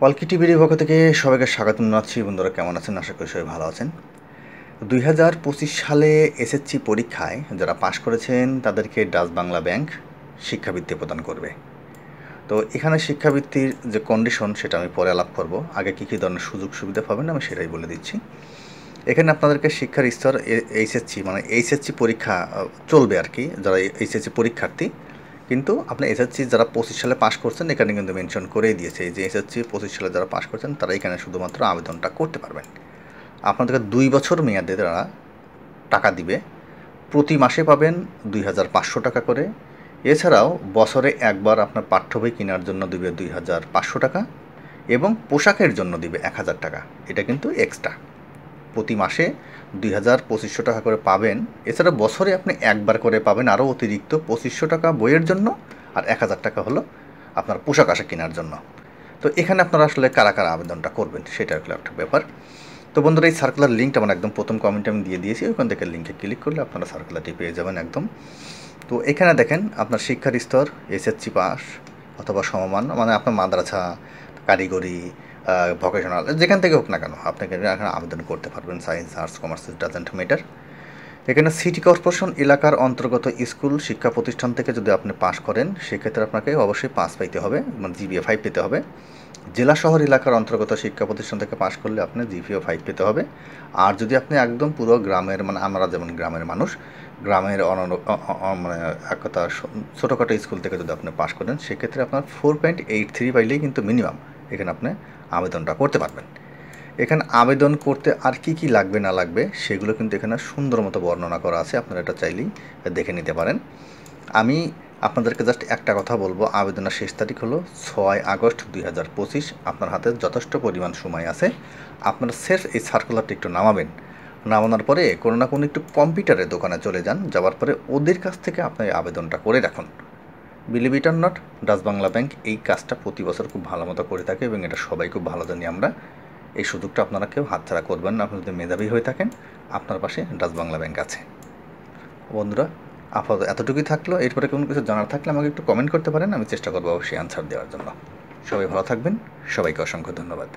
ওয়ালকি টিভির পক্ষ থেকে সবাইকে স্বাগত জানাচ্ছি। বন্ধুরা কেমন আছেন? আশা করি সবাই ভালো আছেন। 2025 সালে এসএসসি পরীক্ষায় যারা পাশ করেছেন তাদেরকে ডাচ বাংলা ব্যাংক শিক্ষাবৃত্তি প্রদান করবে। তো এখানে শিক্ষাবৃত্তির যে কন্ডিশন সেটা আমি পরে আলাপ করব। আগে কী কী ধরনের সুযোগ সুবিধা পাবেন আমি সেটাই বলে দিচ্ছি। এখানে আপনাদেরকে শিক্ষার স্তর এইচএসসি পরীক্ষা চলবে আর কি, যারা এইচএসসি পরীক্ষার্থী। কিন্তু আপনি এসএসসি যারা 25 সালে পাশ করছেন এখানে কিন্তু মেনশন করেই দিয়েছে যে এসএসসি 25 সালে যারা পাশ করছেন তারা এখানে শুধুমাত্র আবেদনটা করতে পারবেন। আপনাদেরকে 2 বছর মেয়াদে তারা টাকা দিবে। প্রতি মাসে পাবেন 2500 টাকা করে। এছাড়াও বছরে একবার আপনার পাঠ্য বই কেনার জন্য দিবে 2500 টাকা এবং পোশাকের জন্য দিবে 1000 টাকা। এটা কিন্তু এক্সট্রা। প্রতি মাসে 2500 টাকা করে পাবেন। এছাড়া বছরে আপনি একবার করে পাবেন আরও অতিরিক্ত 2500 টাকা বইয়ের জন্য, আর 1000 টাকা হলো আপনার পোশাক আশাক কেনার জন্য। তো এখানে আপনারা আসলে কারা কারা আবেদনটা করবেন সেটা হলো একটা ব্যাপার। তো বন্ধুরা, এই সার্কুলার লিঙ্কটা আমার একদম প্রথম কমেন্টে আমি দিয়ে দিয়েছি, ওইখান থেকে লিঙ্কে ক্লিক করলে আপনারা সার্কুলারটি পেয়ে যাবেন একদম। তো এখানে দেখেন আপনার শিক্ষার স্তর এসএসসি পাস অথবা সমমান, মানে আপনার মাদ্রাসা, কারিগরি, ভোকেশনাল, যেখান থেকে হোক না কেন আপনাকে এখানে আবেদন করতে পারবেন। Science, arts, commerce, doesn't matter. এখানে সিটি কর্পোরেশন এলাকার অন্তর্গত স্কুল শিক্ষা প্রতিষ্ঠান থেকে যদি আপনি পাশ করেন সেক্ষেত্রে আপনাকে অবশ্যই 5 পাইতে হবে, মানে জিপিএ 5 পেতে হবে। জেলা শহর এলাকার অন্তর্গত শিক্ষা প্রতিষ্ঠান থেকে পাশ করলে আপনি জিপিএ 5 পেতে হবে। আর যদি আপনি একদম পুরো গ্রামের, মানে আমরা যেমন গ্রামের মানুষ, গ্রামের মানে এক কথা ছোটোখাটো স্কুল থেকে যদি আপনি পাশ করেন সেক্ষেত্রে আপনার 4.83 পাইলেই কিন্তু মিনিমাম এখানে আপনি আবেদনটা করতে পারবেন। এখানে আবেদন করতে আর কি কি লাগবে না লাগবে সেগুলো কিন্তু এখানে সুন্দর মতো বর্ণনা করা আছে, আপনারা এটা চাইলেই দেখে নিতে পারেন। আমি আপনাদেরকে জাস্ট একটা কথা বলবো, আবেদনের শেষ তারিখ হলো 6 আগস্ট 2025। আপনার হাতে যথেষ্ট পরিমাণ সময় আছে। আপনারা সেলফ এই সার্কুলারটি একটু নামাবেন, নামানোর পরে কোনো না কোনো একটু কম্পিউটারের দোকানে চলে যান, যাওয়ার পরে ওদের কাছ থেকে আপনি আবেদনটা করে রাখুন। Believe it or not, Dutch Bangla bank এই কাজটা প্রতি বছর খুব ভালো মতো করে থাকে এবং এটা সবাই খুব ভালো জানি আমরা। এই সুযোগটা আপনারা কেউ হাতছাড়া করবেন না। আপনি যদি মেধাবী হয়ে থাকেন আপনার পাশে ডাচ বাংলা ব্যাংক আছে। বন্ধুরা, আপাতত এতটুকুই থাকলো। এরপরে কোনো কিছু জানার থাকলে আমাকে একটু কমেন্ট করতে পারেন, আমি চেষ্টা করবো অবশ্যই অ্যান্সার দেওয়ার জন্য। সবাই ভালো থাকবেন, সবাইকে অসংখ্য ধন্যবাদ।